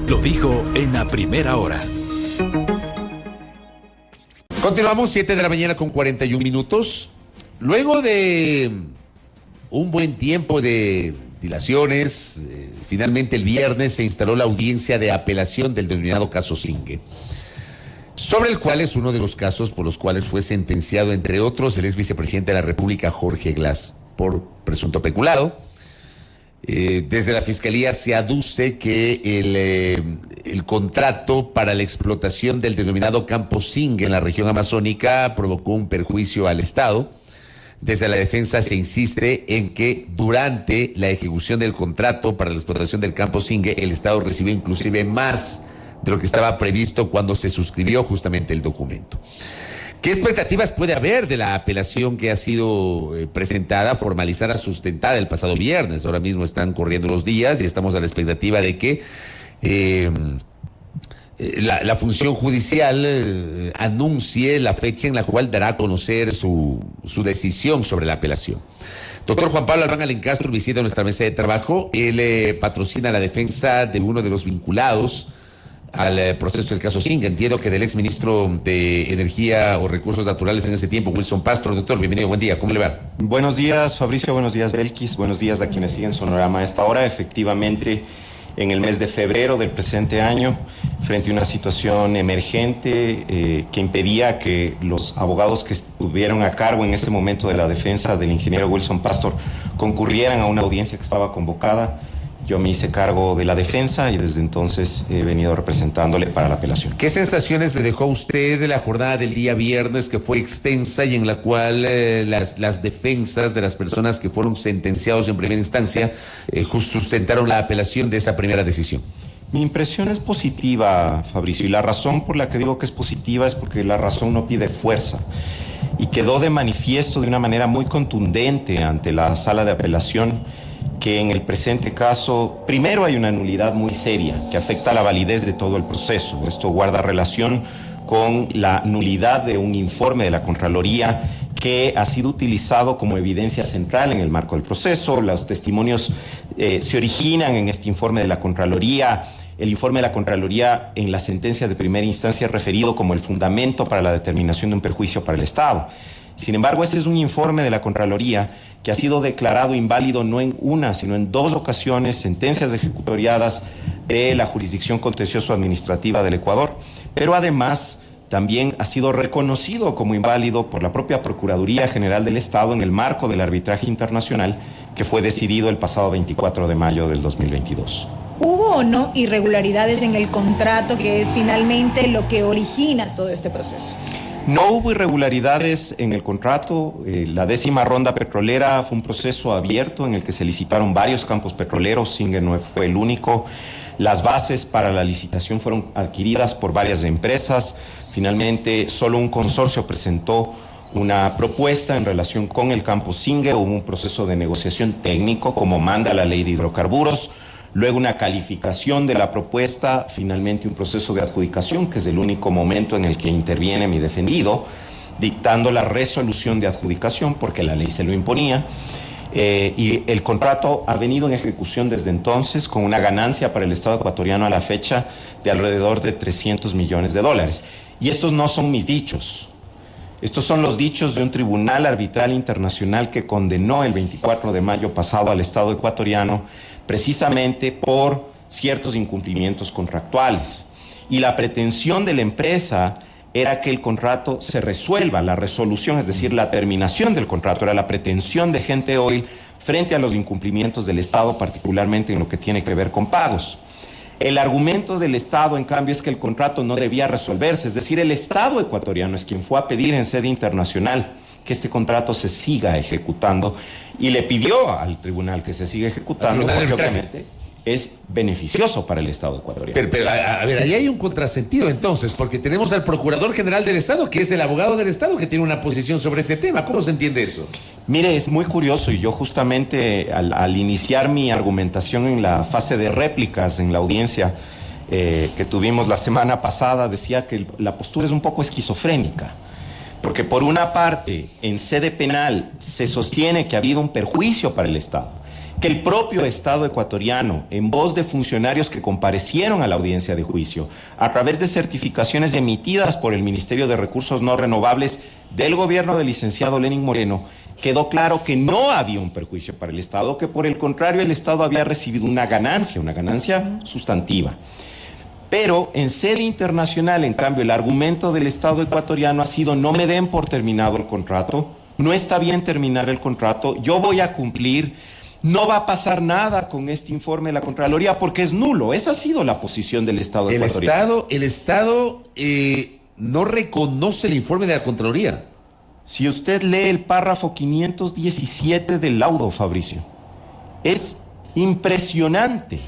lo dijo en la primera hora. Continuamos, 7 de la mañana con 41 minutos. Luego de un buen tiempo de dilaciones, finalmente el viernes se instaló la audiencia de apelación del denominado caso Zingue, sobre el cual es uno de los casos por los cuales fue sentenciado, entre otros, el ex vicepresidente de la República, Jorge Glass, por presunto peculado. Desde la Fiscalía se aduce que el contrato para la explotación del denominado campo Zingue en la región amazónica provocó un perjuicio al Estado. Desde la defensa se insiste en que durante la ejecución del contrato para la explotación del campo Zingue, el Estado recibió inclusive más de lo que estaba previsto cuando se suscribió justamente el documento. ¿Qué expectativas puede haber de la apelación que ha sido presentada, formalizada, sustentada el pasado viernes? Ahora mismo están corriendo los días y estamos a la expectativa de que la función judicial anuncie la fecha en la cual dará a conocer su decisión sobre la apelación. Doctor Juan Pablo Albán Alencastro visita nuestra mesa de trabajo. Él patrocina la defensa de uno de los vinculados al proceso del caso Zingue. Entiendo que del exministro de Energía o Recursos Naturales en ese tiempo, Wilson Pastro. Doctor, bienvenido, buen día, ¿cómo le va? Buenos días, Fabricio, buenos días, Belkis, buenos días a quienes siguen Sonorama a esta hora. Efectivamente, en el mes de febrero del presente año, frente a una situación emergente que impedía que los abogados que estuvieron a cargo en ese momento de la defensa del ingeniero Wilson Pastor concurrieran a una audiencia que estaba convocada, yo me hice cargo de la defensa y desde entonces he venido representándole para la apelación. ¿Qué sensaciones le dejó a usted de la jornada del día viernes, que fue extensa y en la cual las defensas de las personas que fueron sentenciados en primera instancia sustentaron la apelación de esa primera decisión? Mi impresión es positiva, Fabricio, y la razón por la que digo que es positiva es porque la razón no pide fuerza. Y quedó de manifiesto de una manera muy contundente ante la sala de apelación que en el presente caso, primero hay una nulidad muy seria que afecta a la validez de todo el proceso. Esto guarda relación con la nulidad de un informe de la Contraloría que ha sido utilizado como evidencia central en el marco del proceso. Los testimonios se originan en este informe de la Contraloría. El informe de la Contraloría en la sentencia de primera instancia es referido como el fundamento para la determinación de un perjuicio para el Estado. Sin embargo, este es un informe de la Contraloría que ha sido declarado inválido no en una, sino en 2 ocasiones, sentencias ejecutoriadas de la Jurisdicción Contencioso-Administrativa del Ecuador, pero además también ha sido reconocido como inválido por la propia Procuraduría General del Estado en el marco del arbitraje internacional que fue decidido el pasado 24 de mayo del 2022. ¿Hubo o no irregularidades en el contrato, que es finalmente lo que origina todo este proceso? No hubo irregularidades en el contrato. La 10ª ronda petrolera fue un proceso abierto en el que se licitaron varios campos petroleros. Zingue no fue el único. Las bases para la licitación fueron adquiridas por varias empresas. Finalmente, solo un consorcio presentó una propuesta en relación con el campo Zingue. Hubo un proceso de negociación técnico, como manda la ley de hidrocarburos. Luego una calificación de la propuesta, finalmente un proceso de adjudicación, que es el único momento en el que interviene mi defendido, dictando la resolución de adjudicación, porque la ley se lo imponía, y el contrato ha venido en ejecución desde entonces con una ganancia para el Estado ecuatoriano a la fecha de alrededor de $300 millones. Y estos no son mis dichos. Estos son los dichos de un tribunal arbitral internacional que condenó el 24 de mayo pasado al Estado ecuatoriano precisamente por ciertos incumplimientos contractuales. Y la pretensión de la empresa era que el contrato se resuelva, la resolución, es decir, la terminación del contrato, era la pretensión de Gente Oil frente a los incumplimientos del Estado, particularmente en lo que tiene que ver con pagos. El argumento del Estado, en cambio, es que el contrato no debía resolverse, es decir, el Estado ecuatoriano es quien fue a pedir en sede internacional que este contrato se siga ejecutando y le pidió al tribunal que se siga ejecutando, porque obviamente es beneficioso para el Estado ecuatoriano. Pero a ver, ahí hay un contrasentido entonces, porque tenemos al Procurador General del Estado, que es el abogado del Estado, que tiene una posición sobre ese tema. ¿Cómo se entiende eso? Mire, es muy curioso, y yo justamente al iniciar mi argumentación en la fase de réplicas en la audiencia que tuvimos la semana pasada, decía que la postura es un poco esquizofrénica. Porque por una parte, en sede penal se sostiene que ha habido un perjuicio para el Estado, que el propio Estado ecuatoriano, en voz de funcionarios que comparecieron a la audiencia de juicio, a través de certificaciones emitidas por el Ministerio de Recursos No Renovables del gobierno del licenciado Lenín Moreno, quedó claro que no había un perjuicio para el Estado, que por el contrario el Estado había recibido una ganancia sustantiva. Pero en sede internacional, en cambio, el argumento del Estado ecuatoriano ha sido: no me den por terminado el contrato, no está bien terminar el contrato, yo voy a cumplir, no va a pasar nada con este informe de la Contraloría porque es nulo. Esa ha sido la posición del Estado ecuatoriano. El Estado no reconoce el informe de la Contraloría. Si usted lee el párrafo 517 del laudo, Fabricio, es impresionante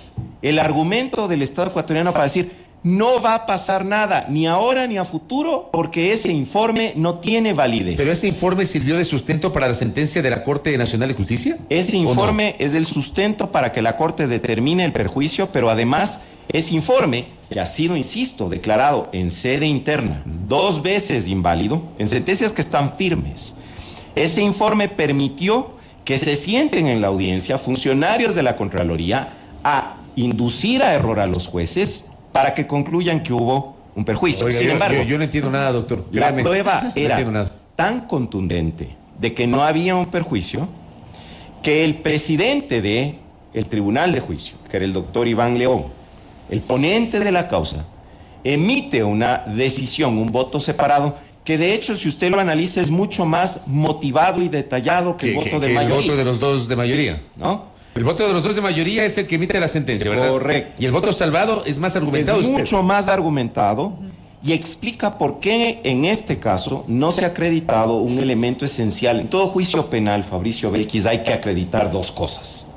el argumento del Estado ecuatoriano para decir: no va a pasar nada, ni ahora ni a futuro, porque ese informe no tiene validez. ¿Pero ese informe sirvió de sustento para la sentencia de la Corte Nacional de Justicia? Ese informe es el sustento para que la Corte determine el perjuicio, pero además ese informe, que ha sido, insisto, declarado en sede interna 2 veces inválido, en sentencias que están firmes, ese informe permitió que se sienten en la audiencia funcionarios de la Contraloría a inducir a error a los jueces para que concluyan que hubo un perjuicio. Oiga, sin embargo, yo no entiendo nada, doctor. la prueba era no tan contundente de que no había un perjuicio que el presidente del Tribunal de Juicio, que era el doctor Iván León, el ponente de la causa, emite una decisión, un voto separado, que de hecho, si usted lo analiza, es mucho más motivado y detallado que el voto de mayoría. El voto de los 2 de mayoría, ¿no? El voto de los 2 de mayoría es el que emite la sentencia, ¿verdad? Correcto. Y el voto salvado es más argumentado. Es mucho más argumentado y explica por qué en este caso no se ha acreditado un elemento esencial. En todo juicio penal, Fabricio Belkis, hay que acreditar 2 cosas.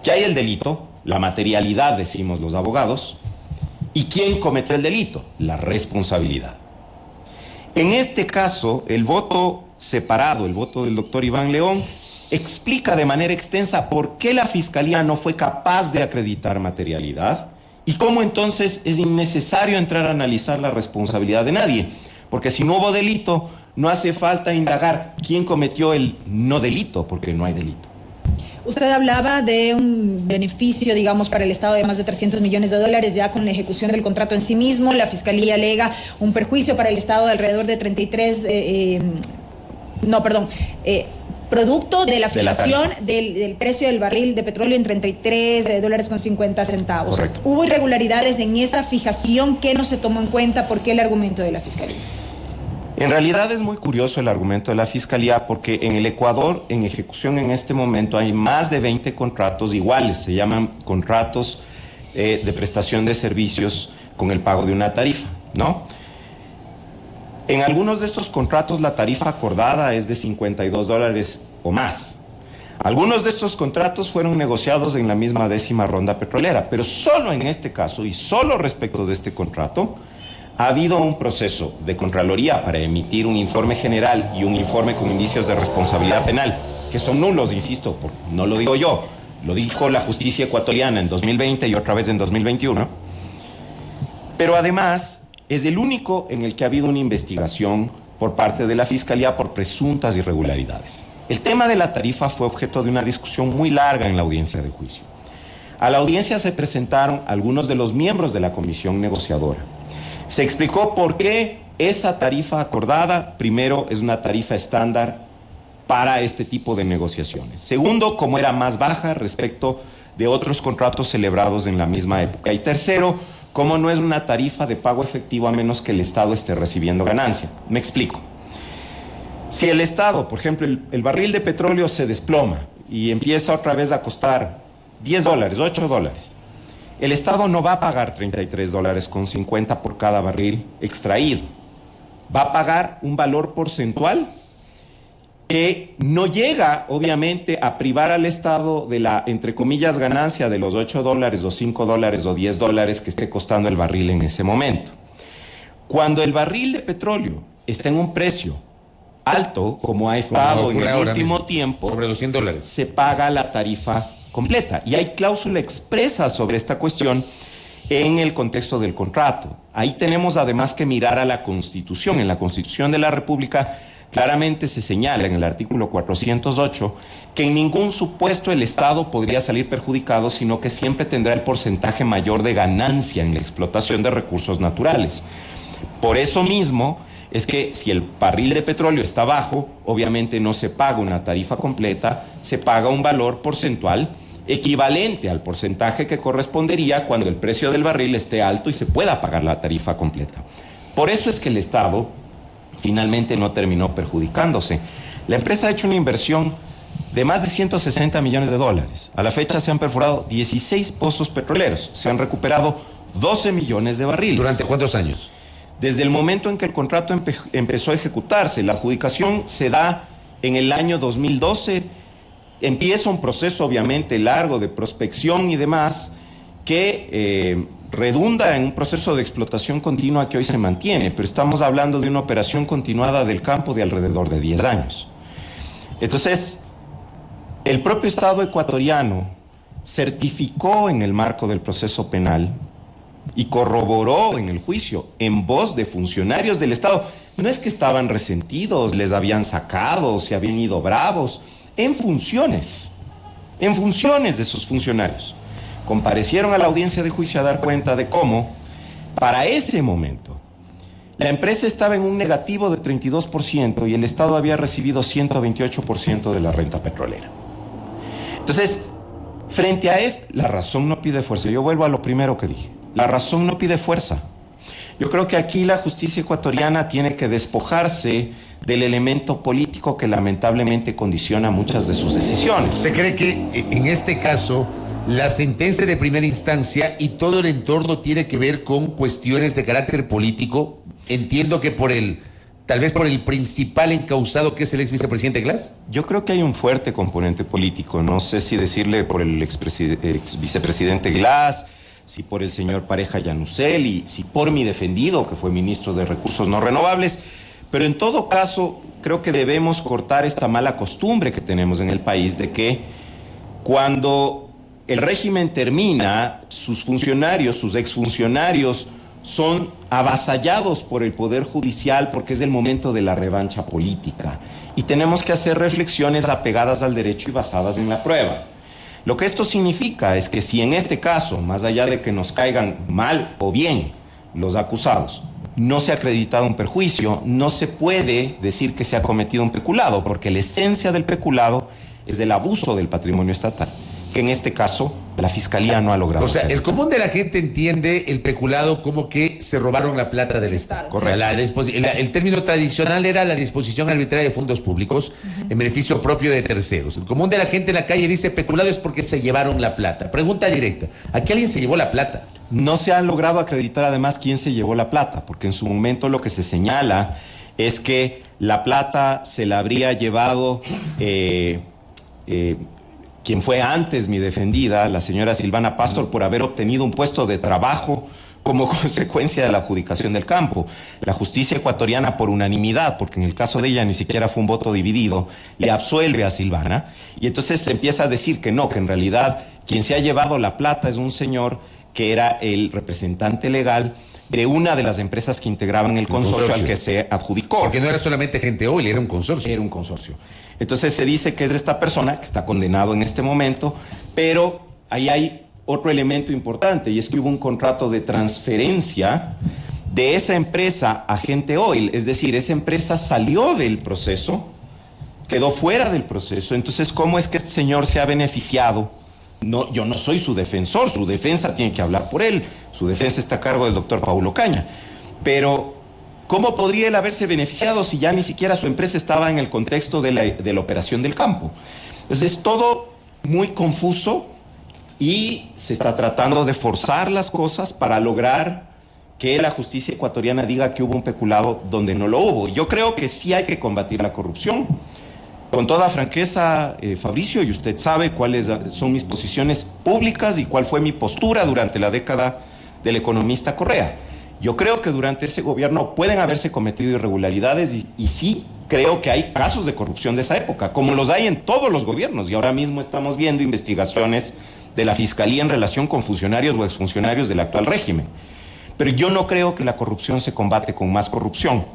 Que hay el delito, la materialidad, decimos los abogados, y quién cometió el delito, la responsabilidad. En este caso, el voto separado, el voto del doctor Iván León, explica de manera extensa por qué la Fiscalía no fue capaz de acreditar materialidad y cómo entonces es innecesario entrar a analizar la responsabilidad de nadie. Porque si no hubo delito, no hace falta indagar quién cometió el no delito, porque no hay delito. Usted hablaba de un beneficio, digamos, para el Estado de más de $300 millones ya con la ejecución del contrato en sí mismo. La Fiscalía alega un perjuicio para el Estado de alrededor de 33... producto de la fijación del precio del barril de petróleo en $33.50. Correcto. ¿Hubo irregularidades en esa fijación? ¿Qué no se tomó en cuenta? ¿Por qué el argumento de la Fiscalía? En realidad es muy curioso el argumento de la Fiscalía porque en el Ecuador, en ejecución en este momento, hay más de 20 contratos iguales. Se llaman contratos de prestación de servicios con el pago de una tarifa, ¿no? En algunos de estos contratos la tarifa acordada es de $52 o más. Algunos de estos contratos fueron negociados en la misma 10ª ronda petrolera, pero solo en este caso y solo respecto de este contrato ha habido un proceso de Contraloría para emitir un informe general y un informe con indicios de responsabilidad penal, que son nulos, insisto, no lo digo yo, lo dijo la justicia ecuatoriana en 2020 y otra vez en 2021. Pero además es el único en el que ha habido una investigación por parte de la Fiscalía por presuntas irregularidades. El tema de la tarifa fue objeto de una discusión muy larga en la audiencia de juicio. A la audiencia se presentaron algunos de los miembros de la comisión negociadora. Se explicó por qué esa tarifa acordada, primero, es una tarifa estándar para este tipo de negociaciones. Segundo, cómo era más baja respecto de otros contratos celebrados en la misma época. Y tercero, cómo no es una tarifa de pago efectivo a menos que el Estado esté recibiendo ganancia. Me explico. Si el Estado, por ejemplo, el barril de petróleo se desploma y empieza otra vez a costar $10, $8, el Estado no va a pagar $33.50 por cada barril extraído. Va a pagar un valor porcentual que no llega, obviamente, a privar al Estado de la, entre comillas, ganancia de los $8, o $5, o $10 que esté costando el barril en ese momento. Cuando el barril de petróleo está en un precio alto, como ha estado en el último tiempo, sobre los $100, se paga la tarifa completa. Y hay cláusula expresa sobre esta cuestión en el contexto del contrato. Ahí tenemos además que mirar a la Constitución. En la Constitución de la República claramente se señala en el artículo 408 que en ningún supuesto el Estado podría salir perjudicado, sino que siempre tendrá el porcentaje mayor de ganancia en la explotación de recursos naturales. Por eso mismo es que si el barril de petróleo está bajo, obviamente no se paga una tarifa completa, se paga un valor porcentual equivalente al porcentaje que correspondería cuando el precio del barril esté alto y se pueda pagar la tarifa completa. Por eso es que el Estado finalmente no terminó perjudicándose. La empresa ha hecho una inversión de más de 160 millones de dólares. A la fecha se han perforado 16 pozos petroleros, se han recuperado 12 millones de barriles. ¿Durante cuántos años? Desde el momento en que el contrato empezó a ejecutarse. La adjudicación se da en el año 2012. Empieza un proceso obviamente largo de prospección y demás que redunda en un proceso de explotación continua que hoy se mantiene, pero estamos hablando de una operación continuada del campo de alrededor de 10 años. Entonces, el propio Estado ecuatoriano certificó en el marco del proceso penal y corroboró en el juicio en voz de funcionarios del Estado. No es que estaban resentidos, les habían sacado, se habían ido bravos, en funciones de sus funcionarios. Comparecieron a la audiencia de juicio a dar cuenta de cómo, para ese momento, la empresa estaba en un negativo de 32% y el Estado había recibido 128% de la renta petrolera. Entonces, frente a esto, la razón no pide fuerza. Yo vuelvo a lo primero que dije. La razón no pide fuerza. Yo creo que aquí la justicia ecuatoriana tiene que despojarse del elemento político que lamentablemente condiciona muchas de sus decisiones. ¿Usted cree que en este caso la sentencia de primera instancia y todo el entorno tiene que ver con cuestiones de carácter político? Entiendo que tal vez por el principal encausado que es el ex vicepresidente Glass. Yo creo que hay un fuerte componente político. No sé si decirle por el ex vicepresidente Glass, si por el señor Pareja Yanusel, si por mi defendido, que fue ministro de Recursos No Renovables. Pero en todo caso, creo que debemos cortar esta mala costumbre que tenemos en el país de que cuando el régimen termina, sus funcionarios, sus exfuncionarios, son avasallados por el Poder Judicial porque es el momento de la revancha política. Y tenemos que hacer reflexiones apegadas al derecho y basadas en la prueba. Lo que esto significa es que si en este caso, más allá de que nos caigan mal o bien los acusados, no se ha acreditado un perjuicio, no se puede decir que se ha cometido un peculado, porque la esencia del peculado es el abuso del patrimonio estatal, que en este caso la Fiscalía no ha logrado. O sea, hacer. el común de la gente entiende el peculado como que se robaron la plata del Estado. Correcto. El término tradicional era la disposición arbitraria de fondos públicos en beneficio propio de terceros. El común de la gente en la calle dice peculado es porque se llevaron la plata. Pregunta directa, ¿aquí alguien se llevó la plata? No se ha logrado acreditar además quién se llevó la plata, porque en su momento lo que se señala es que la plata se la habría llevado quien fue antes mi defendida, la señora Silvana Pastor, por haber obtenido un puesto de trabajo como consecuencia de la adjudicación del campo. La justicia ecuatoriana, por unanimidad, porque en el caso de ella ni siquiera fue un voto dividido, le absuelve a Silvana, y entonces se empieza a decir que no, que en realidad quien se ha llevado la plata es un señor que era el representante legal de una de las empresas que integraban el consorcio al que se adjudicó. Porque no era solamente Gente Oil, era un consorcio. Era un consorcio. Entonces se dice que es de esta persona, que está condenado en este momento, pero ahí hay otro elemento importante, y es que hubo un contrato de transferencia de esa empresa a Gente Oil, es decir, esa empresa salió del proceso, quedó fuera del proceso. Entonces, ¿cómo es que este señor se ha beneficiado? No, yo no soy su defensor, su defensa tiene que hablar por él, su defensa está a cargo del doctor Paulo Caña, pero ¿cómo podría él haberse beneficiado si ya ni siquiera su empresa estaba en el contexto de la operación del campo? Entonces es todo muy confuso y se está tratando de forzar las cosas para lograr que la justicia ecuatoriana diga que hubo un peculado donde no lo hubo. Yo creo que sí hay que combatir la corrupción. Con toda franqueza, Fabricio, y usted sabe cuáles son mis posiciones públicas y cuál fue mi postura durante la década del economista Correa. Yo creo que durante ese gobierno pueden haberse cometido irregularidades y sí creo que hay casos de corrupción de esa época, como los hay en todos los gobiernos, y ahora mismo estamos viendo investigaciones de la Fiscalía en relación con funcionarios o exfuncionarios del actual régimen. Pero yo no creo que la corrupción se combate con más corrupción.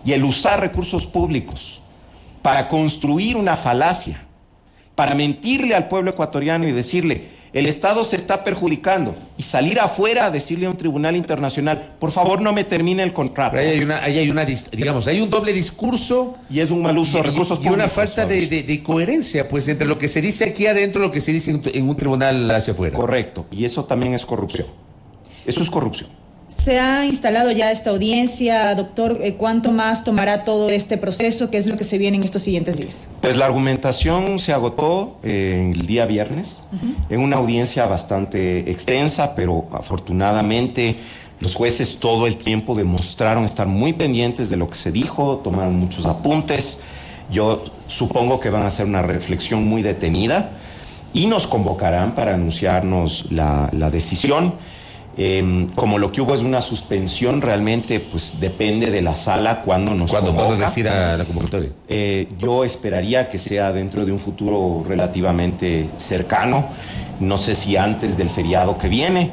Y el usar recursos públicos para construir una falacia, para mentirle al pueblo ecuatoriano y decirle, el Estado se está perjudicando, y salir afuera a decirle a un tribunal internacional, por favor no me termine el contrato. Pero hay un doble discurso. Y es un mal uso de recursos y públicos. una falta de coherencia, pues, entre lo que se dice aquí adentro y lo que se dice en un tribunal hacia afuera. Correcto, y eso también es corrupción. Eso es corrupción. Se ha instalado ya esta audiencia, doctor. ¿Cuánto más tomará todo este proceso? ¿Qué es lo que se viene en estos siguientes días? Pues la argumentación se agotó el día viernes, en una audiencia bastante extensa, pero afortunadamente los jueces todo el tiempo demostraron estar muy pendientes de lo que se dijo, tomaron muchos apuntes. Yo supongo que van a hacer una reflexión muy detenida y nos convocarán para anunciarnos la decisión. Como lo que hubo es una suspensión, realmente pues depende de la sala cuando decida la convocatoria. Yo esperaría que sea dentro de un futuro relativamente cercano, no sé si antes del feriado que viene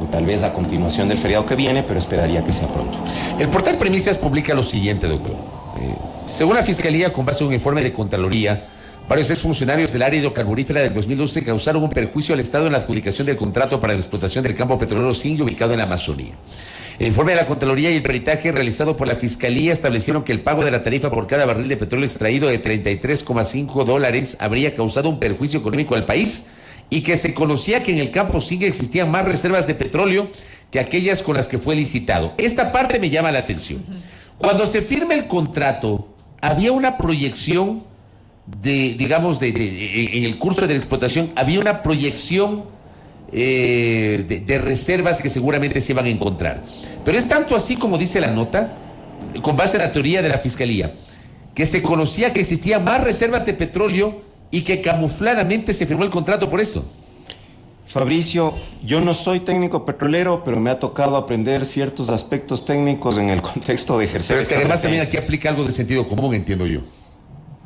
o tal vez a continuación del feriado que viene, pero esperaría que sea pronto. El portal Primicias publica lo siguiente, doctor. Según la Fiscalía, con base en un informe de Contraloría, varios exfuncionarios del área hidrocarburífera del 2012 causaron un perjuicio al Estado en la adjudicación del contrato para la explotación del campo petrolero Singue ubicado en la Amazonía. El informe de la Contraloría y el peritaje realizado por la Fiscalía establecieron que el pago de la tarifa por cada barril de petróleo extraído de $33,5 habría causado un perjuicio económico al país y que se conocía que en el campo Singue existían más reservas de petróleo que aquellas con las que fue licitado. Esta parte me llama la atención. Cuando se firma el contrato, había una proyección en el curso de la explotación, había una proyección de reservas que seguramente se iban a encontrar. Pero es tanto así como dice la nota, con base en la teoría de la Fiscalía, que se conocía que existían más reservas de petróleo y que camufladamente se firmó el contrato por esto. Fabricio, yo no soy técnico petrolero, pero me ha tocado aprender ciertos aspectos técnicos en el contexto de ejercer. Pero es que además también aquí competencias. aplica algo de sentido común, entiendo yo.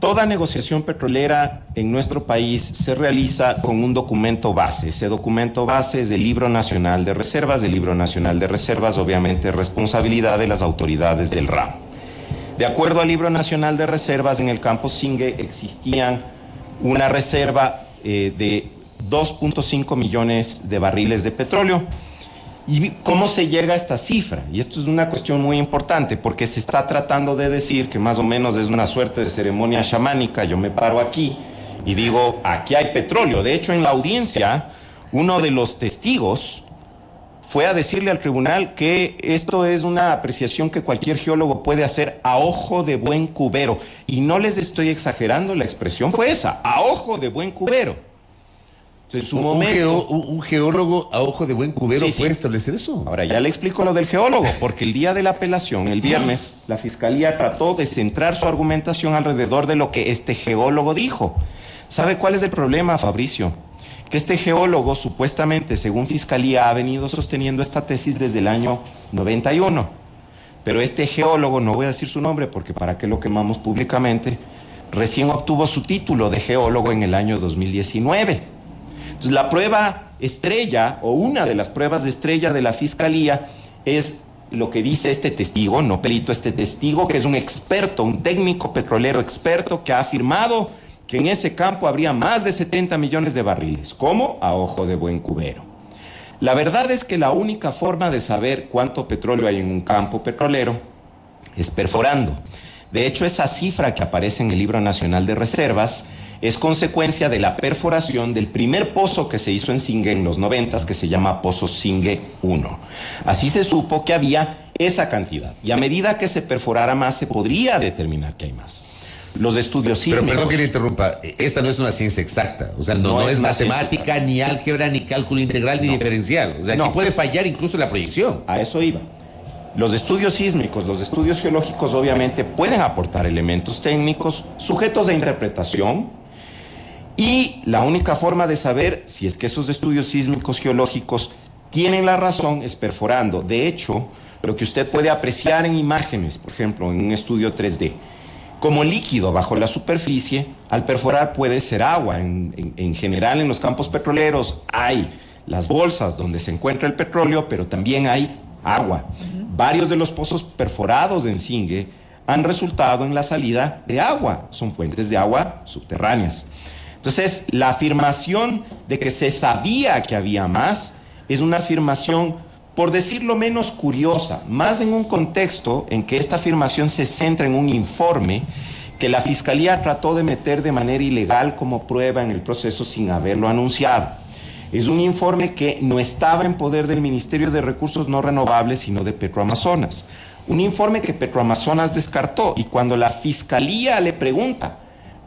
Toda negociación petrolera en nuestro país se realiza con un documento base. Ese documento base es el Libro Nacional de Reservas. El Libro Nacional de Reservas, obviamente, es responsabilidad de las autoridades del ramo. De acuerdo al Libro Nacional de Reservas, en el campo Singue existían una reserva de 2.5 millones de barriles de petróleo. ¿Y cómo se llega a esta cifra? Y esto es una cuestión muy importante porque se está tratando de decir que más o menos es una suerte de ceremonia chamánica. Yo me paro aquí y digo, aquí hay petróleo. De hecho, en la audiencia, uno de los testigos fue a decirle al tribunal que esto es una apreciación que cualquier geólogo puede hacer a ojo de buen cubero. Y no les estoy exagerando, la expresión fue esa, a ojo de buen cubero. En su momento, un geólogo a ojo de buen cubero Sí. puede establecer eso. Ahora ya le explico lo del geólogo, porque el día de la apelación, el viernes, la Fiscalía trató de centrar su argumentación alrededor de lo que este geólogo dijo. ¿Sabe cuál es el problema, Fabricio? Que este geólogo, supuestamente, según Fiscalía, ha venido sosteniendo esta tesis desde el año 91. Pero este geólogo, no voy a decir su nombre porque para qué lo quemamos públicamente, recién obtuvo su título de geólogo en el año 2019. Entonces, la prueba estrella, o una de las pruebas de estrella de la Fiscalía, es lo que dice este testigo, no perito, este testigo, que es un experto, un técnico petrolero experto, que ha afirmado que en ese campo habría más de 70 millones de barriles. ¿Cómo? A ojo de buen cubero. La verdad es que la única forma de saber cuánto petróleo hay en un campo petrolero es perforando. De hecho, esa cifra que aparece en el Libro Nacional de Reservas es consecuencia de la perforación del primer pozo que se hizo en Singue en los 90s, que se llama Pozo Singue 1. Así se supo que había esa cantidad, y a medida que se perforara más, se podría determinar que hay más. Los estudios sísmicos... Pero perdón que le interrumpa, esta no es una ciencia exacta, o sea, no es matemática, ni álgebra, ni cálculo integral, ni diferencial. O sea, aquí puede fallar incluso la proyección. A eso iba. Los estudios sísmicos, los estudios geológicos, obviamente, pueden aportar elementos técnicos sujetos a interpretación. Y la única forma de saber si es que esos estudios sísmicos geológicos tienen la razón es perforando. De hecho, lo que usted puede apreciar en imágenes, por ejemplo, en un estudio 3D, como líquido bajo la superficie, al perforar puede ser agua. En general, en los campos petroleros hay las bolsas donde se encuentra el petróleo, pero también hay agua. Varios de los pozos perforados en Singue han resultado en la salida de agua. Son fuentes de agua subterráneas. Entonces, la afirmación de que se sabía que había más es una afirmación, por decirlo menos, curiosa, más en un contexto en que esta afirmación se centra en un informe que la Fiscalía trató de meter de manera ilegal como prueba en el proceso sin haberlo anunciado. Es un informe que no estaba en poder del Ministerio de Recursos No Renovables, sino de Petroamazonas. Un informe que Petroamazonas descartó, y cuando la Fiscalía le pregunta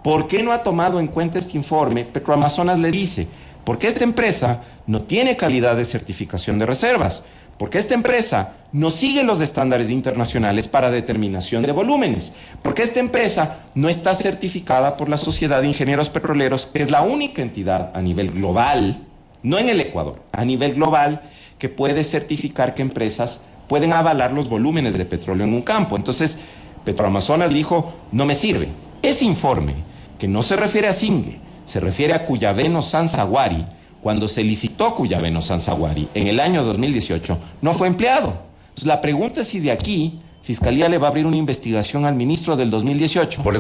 ¿por qué no ha tomado en cuenta este informe?, Petroamazonas le dice: porque esta empresa no tiene calidad de certificación de reservas, porque esta empresa no sigue los estándares internacionales para determinación de volúmenes, porque esta empresa no está certificada por la Sociedad de Ingenieros Petroleros, que es la única entidad a nivel global, no en el Ecuador, a nivel global, que puede certificar que empresas pueden avalar los volúmenes de petróleo en un campo. Entonces, Petroamazonas dijo: no me sirve. Ese informe, que no se refiere a Singue, se refiere a Cuyabeno Sanzaguari, cuando se licitó Cuyabeno Sanzaguari en el año 2018, no fue empleado. Entonces, la pregunta es si de aquí Fiscalía le va a abrir una investigación al ministro del 2018 por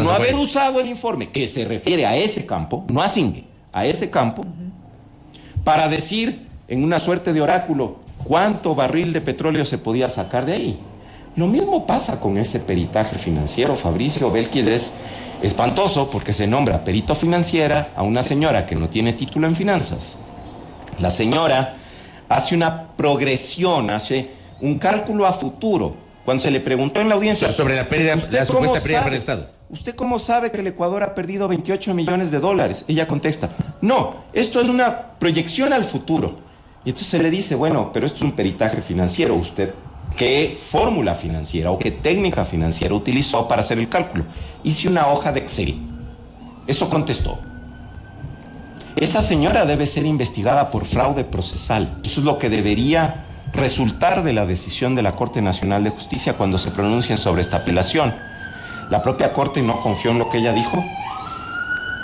no haber usado el informe que se refiere a ese campo, no a Singue, a ese campo, para decir en una suerte de oráculo cuánto barril de petróleo se podía sacar de ahí. Lo mismo pasa con ese peritaje financiero. Fabricio Belkis es espantoso porque se nombra perito financiera a una señora que no tiene título en finanzas. La señora hace una progresión, hace un cálculo a futuro. Cuando se le preguntó en la audiencia sobre la pérdida, la supuesta pérdida para el Estado. ¿Usted cómo sabe que el Ecuador ha perdido 28 millones de dólares? Ella contesta: no, esto es una proyección al futuro. Y entonces se le dice: bueno, pero esto es un peritaje financiero. ¿Usted qué fórmula financiera o qué técnica financiera utilizó para hacer el cálculo? Hice una hoja de Excel. Eso contestó. Esa señora debe ser investigada por fraude procesal. Eso es lo que debería resultar de la decisión de la Corte Nacional de Justicia cuando se pronuncien sobre esta apelación. La propia Corte no confió en lo que ella dijo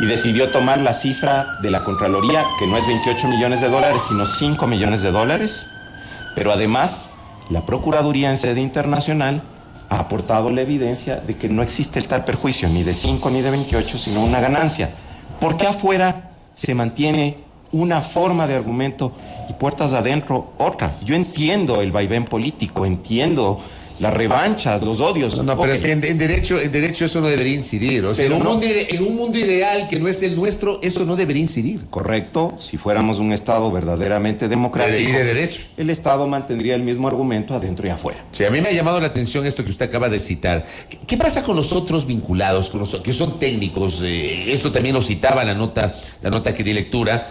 y decidió tomar la cifra de la Contraloría, que no es 28 millones de dólares, sino 5 millones de dólares. Pero además, la Procuraduría en sede internacional ha aportado la evidencia de que no existe el tal perjuicio, ni de 5 ni de 28, sino una ganancia. ¿Por qué afuera se mantiene una forma de argumento y puertas adentro otra? Yo entiendo el vaivén político, entiendo las revanchas, los odios. No, pero es que en derecho eso no debería incidir. O sea, en un mundo ideal que no es el nuestro, eso no debería incidir. Correcto. Si fuéramos un Estado verdaderamente democrático y de derecho, el Estado mantendría el mismo argumento adentro y afuera. Sí, a mí me ha llamado la atención esto que usted acaba de citar. ¿Qué pasa con los otros vinculados, con los que son técnicos? Esto también lo citaba la nota que di lectura.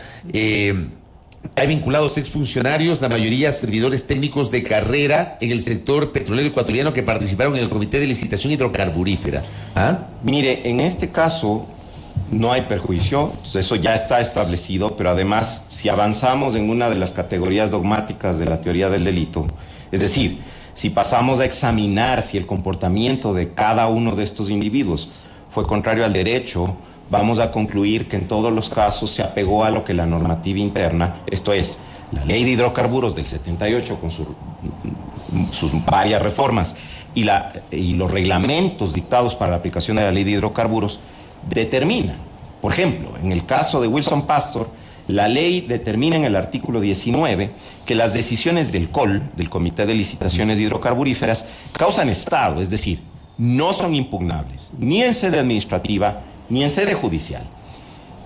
Hay vinculados exfuncionarios, la mayoría servidores técnicos de carrera en el sector petrolero ecuatoriano que participaron en el Comité de Licitación Hidrocarburífera. ¿Ah? Mire, en este caso no hay perjuicio, eso ya está establecido, pero además, si avanzamos en una de las categorías dogmáticas de la teoría del delito, es decir, si pasamos a examinar si el comportamiento de cada uno de estos individuos fue contrario al derecho, vamos a concluir que en todos los casos se apegó a lo que la normativa interna, esto es, la Ley de Hidrocarburos del 78 con sus varias reformas y los reglamentos dictados para la aplicación de la Ley de Hidrocarburos determinan. Por ejemplo, en el caso de Wilson Pastor, la ley determina en el artículo 19 que las decisiones del COL, del Comité de Licitaciones Hidrocarburíferas, causan estado, es decir, no son impugnables, ni en sede administrativa, ni en sede judicial.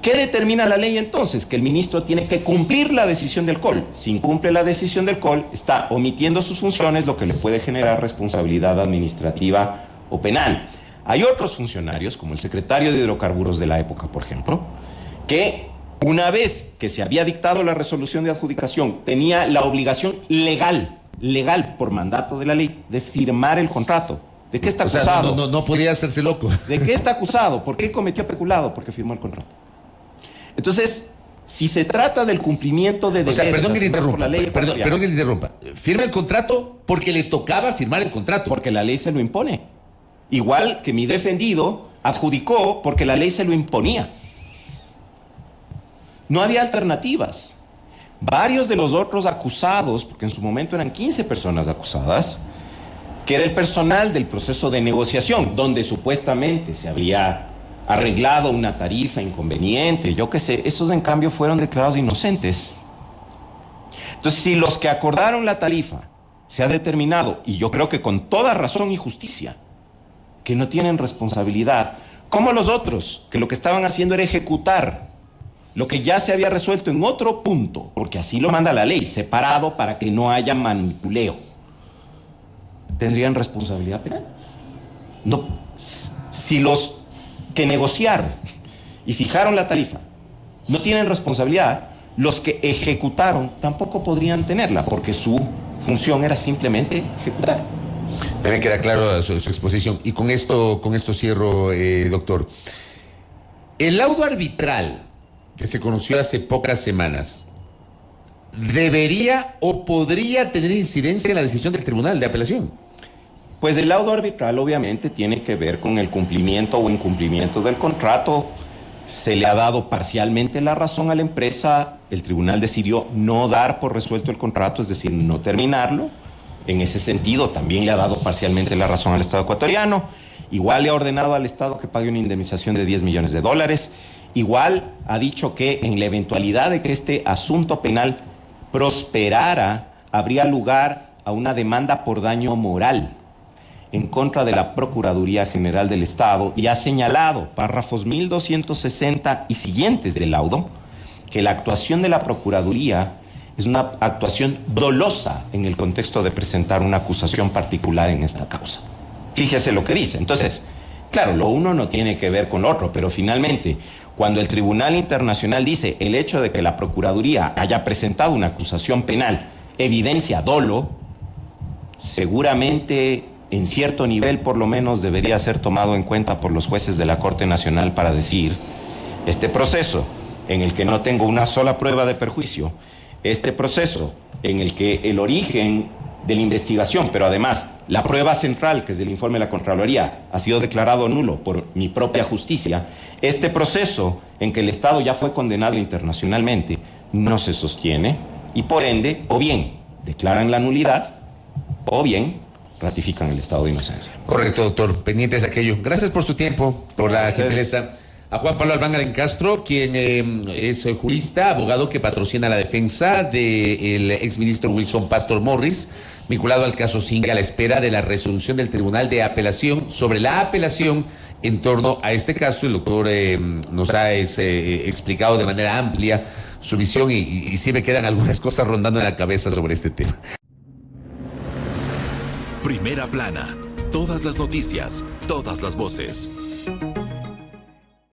¿Qué determina la ley entonces? Que el ministro tiene que cumplir la decisión del COL. Si incumple la decisión del COL, está omitiendo sus funciones, lo que le puede generar responsabilidad administrativa o penal. Hay otros funcionarios, como el secretario de Hidrocarburos de la época, por ejemplo, que una vez que se había dictado la resolución de adjudicación, tenía la obligación legal por mandato de la ley, de firmar el contrato. ¿De qué está acusado? O sea, no podía hacerse loco. ¿De qué está acusado? ¿Por qué cometió peculado? Porque firmó el contrato. Entonces, si se trata del cumplimiento de deberes... O sea, perdón que le interrumpa. Perdón que le interrumpa. Firma el contrato porque le tocaba firmar el contrato. Porque la ley se lo impone. Igual que mi defendido adjudicó porque la ley se lo imponía. No había alternativas. Varios de los otros acusados, porque en su momento eran 15 personas acusadas, que era el personal del proceso de negociación, donde supuestamente se había arreglado una tarifa inconveniente, yo qué sé, esos en cambio fueron declarados inocentes. Entonces, si los que acordaron la tarifa se ha determinado, y yo creo que con toda razón y justicia, que no tienen responsabilidad, como los otros, que lo que estaban haciendo era ejecutar lo que ya se había resuelto en otro punto, porque así lo manda la ley, separado para que no haya manipuleo, ¿tendrían responsabilidad penal? No, si los que negociaron y fijaron la tarifa no tienen responsabilidad, los que ejecutaron tampoco podrían tenerla, porque su función era simplemente ejecutar. A mí me queda claro su exposición. Y con esto cierro, doctor. El laudo arbitral que se conoció hace pocas semanas, ¿debería o podría tener incidencia en la decisión del Tribunal de Apelación? Pues el laudo arbitral obviamente tiene que ver con el cumplimiento o incumplimiento del contrato. Se le ha dado parcialmente la razón a la empresa. El tribunal decidió no dar por resuelto el contrato, es decir, no terminarlo. En ese sentido, también le ha dado parcialmente la razón al Estado ecuatoriano. Igual le ha ordenado al Estado que pague una indemnización de $10 millones. Igual ha dicho que en la eventualidad de que este asunto penal prosperara, habría lugar a una demanda por daño moral en contra de la Procuraduría General del Estado, y ha señalado, párrafos 1260 y siguientes del laudo, que la actuación de la Procuraduría es una actuación dolosa en el contexto de presentar una acusación particular en esta causa. Fíjese lo que dice. Entonces, claro, lo uno no tiene que ver con lo otro, pero finalmente, cuando el Tribunal Internacional dice el hecho de que la Procuraduría haya presentado una acusación penal evidencia dolo, seguramente en cierto nivel por lo menos debería ser tomado en cuenta por los jueces de la Corte Nacional para decir, este proceso en el que no tengo una sola prueba de perjuicio, este proceso en el que el origen de la investigación, pero además la prueba central, que es el informe de la Contraloría, ha sido declarado nulo por mi propia justicia, este proceso en que el Estado ya fue condenado internacionalmente no se sostiene y por ende, o bien declaran la nulidad, o bien ratifican el estado de inocencia. Correcto, doctor. Pendientes de aquello. Gracias por su tiempo, por la gentileza. A Juan Pablo Albán Alencastro, quien es jurista, abogado que patrocina la defensa del exministro Wilson Pastor Morris, vinculado al caso Singa, a la espera de la resolución del Tribunal de Apelación sobre la apelación en torno a este caso. El doctor nos ha explicado de manera amplia su visión y sí me quedan algunas cosas rondando en la cabeza sobre este tema. Primera plana. Todas las noticias, todas las voces.